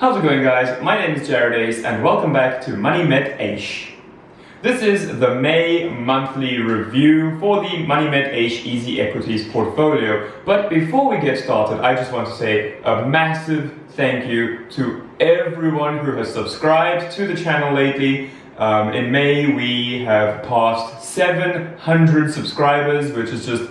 How's it going, guys? My name is Jared Ace and welcome back to Met Eish. This is the May monthly review for the Met Eish EasyEquities portfolio. But before we get started, I just want to say a massive thank you to everyone who has subscribed to the channel lately. In May, we have passed 700 subscribers, which is just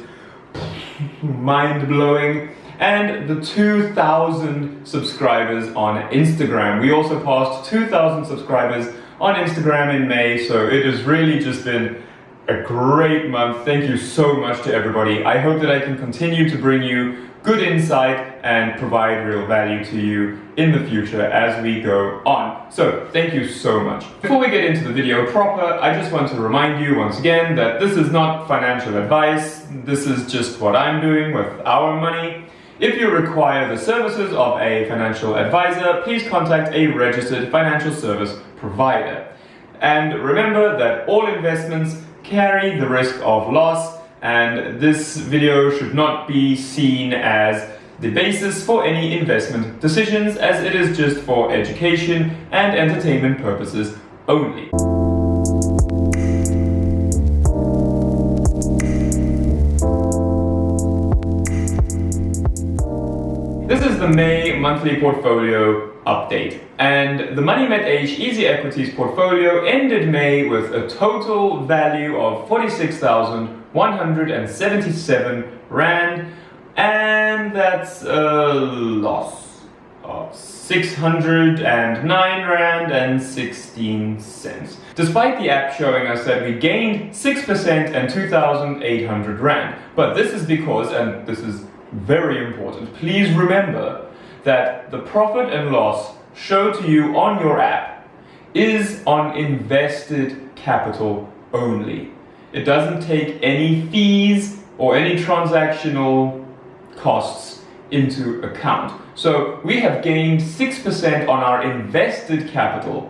mind-blowing. And the 2,000 subscribers on Instagram. We also passed 2,000 subscribers on Instagram in May, so it has really just been a great month. Thank you so much to everybody. I hope that I can continue to bring you good insight and provide real value to you in the future as we go on. So thank you so much. Before we get into the video proper, I just want to remind you once again that this is not financial advice. This is just what I'm doing with our money. If you require the services of a financial advisor, please contact a registered financial service provider. And remember that all investments carry the risk of loss, and this video should not be seen as the basis for any investment decisions, as it is just for education and entertainment purposes only. This is the May monthly portfolio update, and the Met Eish EasyEquities portfolio ended May with a total value of 46,177 Rand, and that's a loss of 609 Rand and 16 cents. Despite the app showing us that we gained 6% and 2,800 Rand, but this is because, and this is very important, please remember that the profit and loss shown to you on your app is on invested capital only. It doesn't take any fees or any transactional costs into account. So we have gained 6% on our invested capital,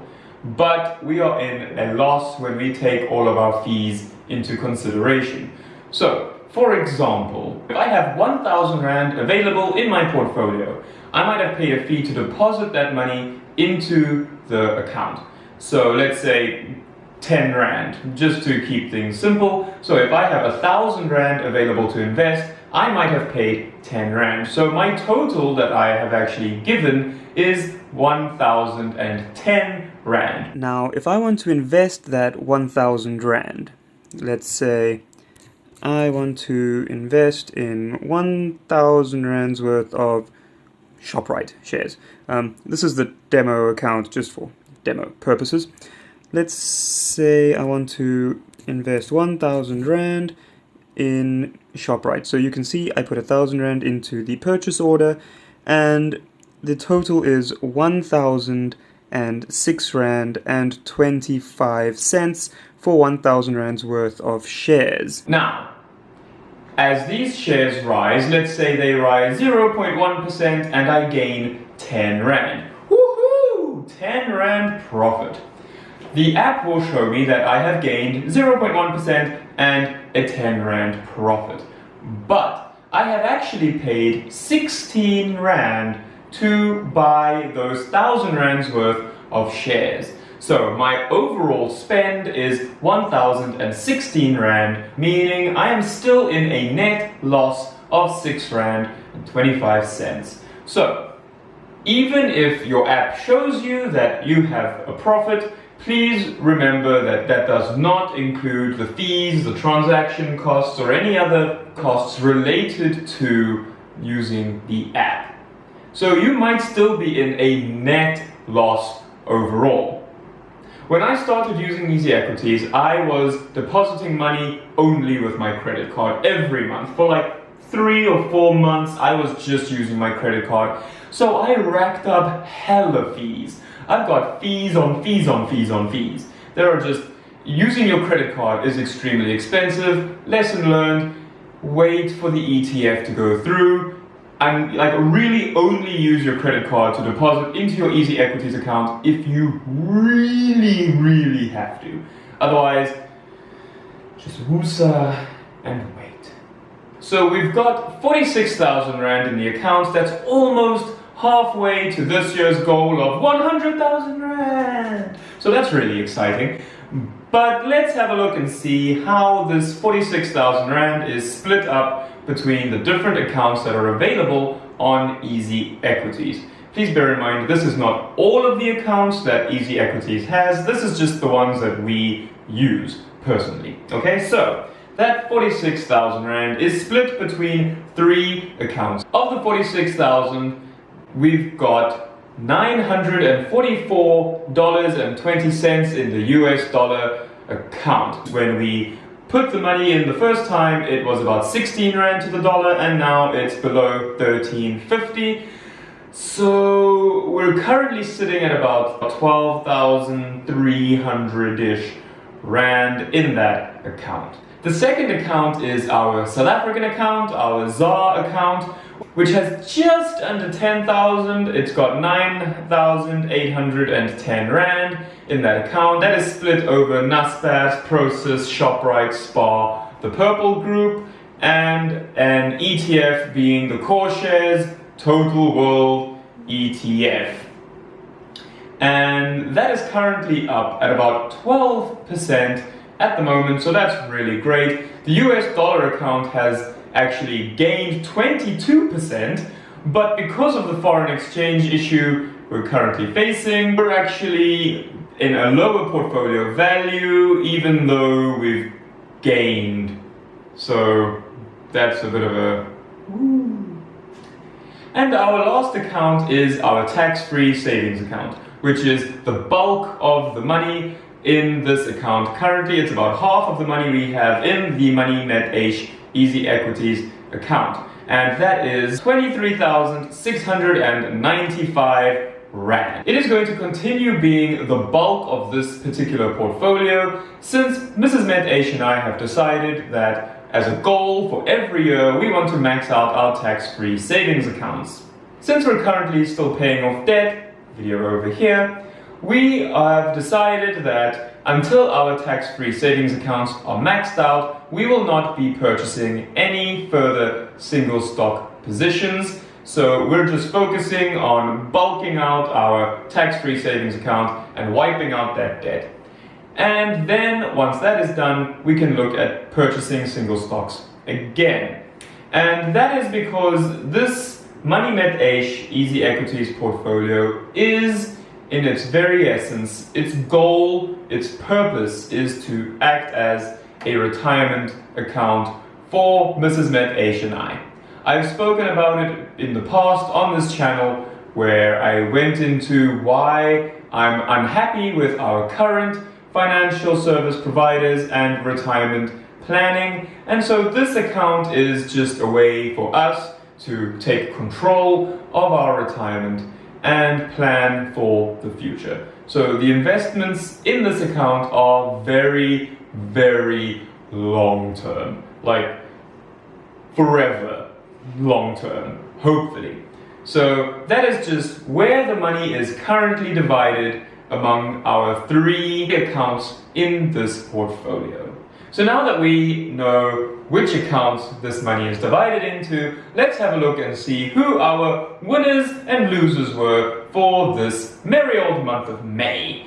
but we are in a loss when we take all of our fees into consideration. So, for example, if I have 1,000 Rand available in my portfolio, I might have paid a fee to deposit that money into the account. So let's say 10 Rand, just to keep things simple. So if I have 1,000 Rand available to invest, I might have paid 10 Rand. So my total that I have actually given is 1,010 Rand. Now, if I want to invest that 1,000 Rand, let's say I want to invest in 1,000 Rands worth of ShopRite shares. This is the demo account just for demo purposes. Let's say I want to invest 1,000 Rand in ShopRite. So you can see I put 1,000 Rand into the purchase order, and the total is 1,006 Rand and 25 cents for 1,000 Rands worth of shares. Now, as these shares rise, let's say they rise 0.1% and I gain 10 Rand. Woohoo! 10 Rand profit. The app will show me that I have gained 0.1% and a 10 Rand profit. But I have actually paid 16 Rand to buy those 1,000 Rands worth of shares. So my overall spend is 1,016 Rand, meaning I am still in a net loss of 6 Rand and 25 cents. So even if your app shows you that you have a profit, please remember that that does not include the fees, the transaction costs, or any other costs related to using the app. So you might still be in a net loss overall. When I started using EasyEquities, I was depositing money only with my credit card every month. For like 3 or 4 months, I was just using my credit card. So I racked up hella fees. I've got fees on fees on fees on fees. There are just, using your credit card is extremely expensive. Lesson learned, wait for the ETF to go through. And like really only use your credit card to deposit into your EasyEquities account if you really have to. Otherwise, just woosah and wait. So we've got 46,000 Rand in the account. That's almost halfway to this year's goal of 100,000 Rand. So that's really exciting. But let's have a look and see how this 46,000 Rand is split up between the different accounts that are available on EasyEquities. Please bear in mind, this is not all of the accounts that EasyEquities has. This is just the ones that we use personally. Okay, so that 46,000 Rand is split between 3 accounts. Of the 46,000, we've got $944.20 in the US dollar account. When we put the money in the first time, it was about 16 Rand to the dollar, and now it's below 13.50. So we're currently sitting at about 12,300-ish Rand in that account. The second account is our South African account, our ZAR account, which has just under 10,000. It's got 9,810 Rand in that account. That is split over Naspers, Prosus, Shoprite, Spar, the Purple Group, and an ETF being the Core Shares Total World ETF. And that is currently up at about 12% at the moment, so that's really great. The US dollar account has actually gained 22%, but because of the foreign exchange issue we're currently facing, we're actually in a lower portfolio value, even though we've gained. So that's a bit of a woo. And our last account is our tax-free savings account, which is the bulk of the money in this account. Currently, it's about half of the money we have in the Met Eish EasyEquities account, and that is 23,695 Rand. It is going to continue being the bulk of this particular portfolio since Mrs. Met Eish and I have decided that as a goal for every year we want to max out our tax-free savings accounts. Since we're currently still paying off debt, video over here, we have decided that until our tax-free savings accounts are maxed out, we will not be purchasing any further single stock positions. So we're just focusing on bulking out our tax-free savings account and wiping out that debt. And then once that is done, we can look at purchasing single stocks again. And that is because this Met Eish EasyEquities portfolio is, in its very essence, its goal, its purpose is to act as a retirement account for Mrs. Met Eish and I. I've spoken about it in the past on this channel, where I went into why I'm unhappy with our current financial service providers and retirement planning. And so this account is just a way for us to take control of our retirement and plan for the future. So the investments in this account are very, very long term, like forever long term, hopefully. So that is just where the money is currently divided among our 3 accounts in this portfolio. So now that we know which accounts this money is divided into, let's have a look and see who our winners and losers were for this merry old month of May.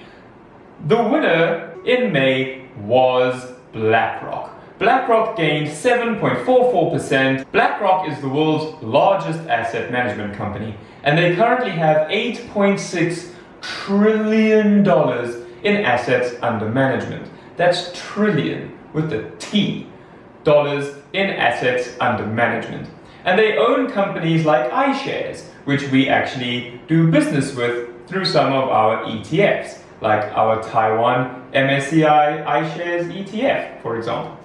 The winner in May was BlackRock. BlackRock gained 7.44%. BlackRock is the world's largest asset management company, and they currently have $8.6 trillion in assets under management. That's trillion with the T, dollars in assets under management. And they own companies like iShares, which we actually do business with through some of our ETFs, like our Taiwan MSCI iShares ETF, for example.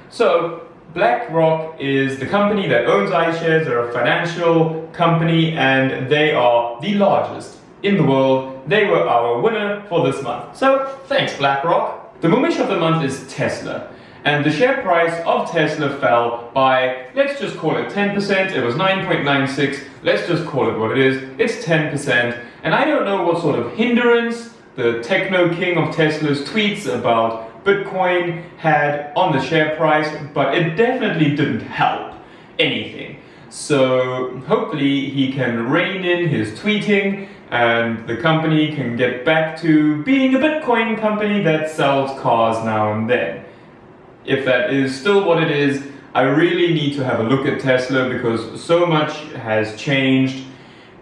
So BlackRock is the company that owns iShares. They're a financial company and they are the largest in the world. They were our winner for this month. So thanks, BlackRock. The Mumish of the month is Tesla. And the share price of Tesla fell by, let's just call it 10%. It was 9.96. Let's just call it what it is. It's 10%. And I don't know what sort of hindrance the techno king of Tesla's tweets about Bitcoin had on the share price, but it definitely didn't help anything. So hopefully he can rein in his tweeting and the company can get back to being a Bitcoin company that sells cars now and then. If that is still what it is, I really need to have a look at Tesla because so much has changed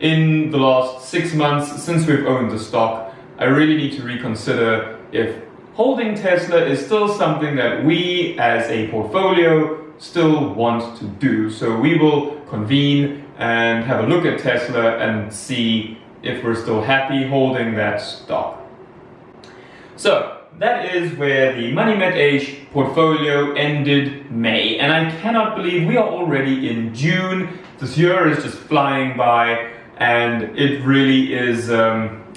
in the last 6 months since we've owned the stock. I really need to reconsider if holding Tesla is still something that we as a portfolio still want to do. So we will convene and have a look at Tesla and see if we're still happy holding that stock. So that is where the Met Eish portfolio ended May, and I cannot believe we are already in June. This year is just flying by, and it really is,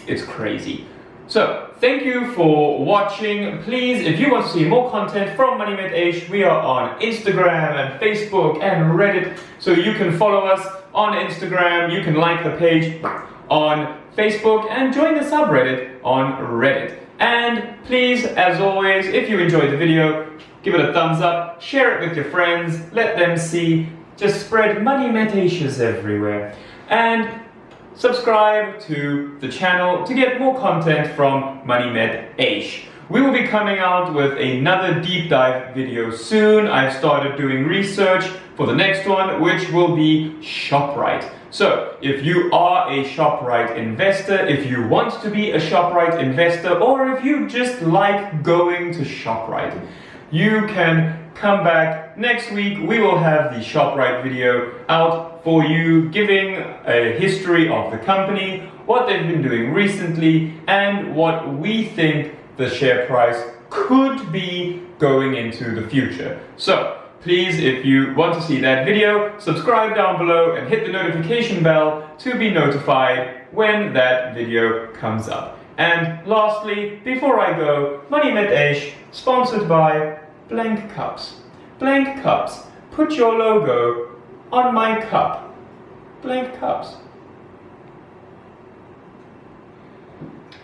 it's crazy. So, thank you for watching. Please, if you want to see more content from Met Eish, we are on Instagram and Facebook and Reddit, so you can follow us on Instagram, you can like the page on Facebook, and join the subreddit on Reddit. And please, as always, if you enjoyed the video, give it a thumbs up, share it with your friends, let them see, just spread Met Eish's everywhere. And subscribe to the channel to get more content from Met Eish. We will be coming out with another deep dive video soon. I've started doing research for the next one, which will be ShopRite. So, if you are a ShopRite investor, if you want to be a ShopRite investor, or if you just like going to ShopRite, you can come back next week. We will have the ShopRite video out for you, giving a history of the company, what they've been doing recently, and what we think the share price could be going into the future. So, please, if you want to see that video, subscribe down below and hit the notification bell to be notified when that video comes up. And lastly, before I go, Met Eish, sponsored by Blank Cups. Blank Cups. Put your logo on my cup. Blank Cups.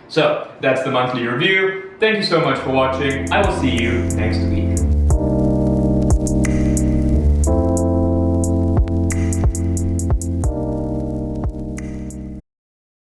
So, that's the monthly review. Thank you so much for watching. I will see you next week.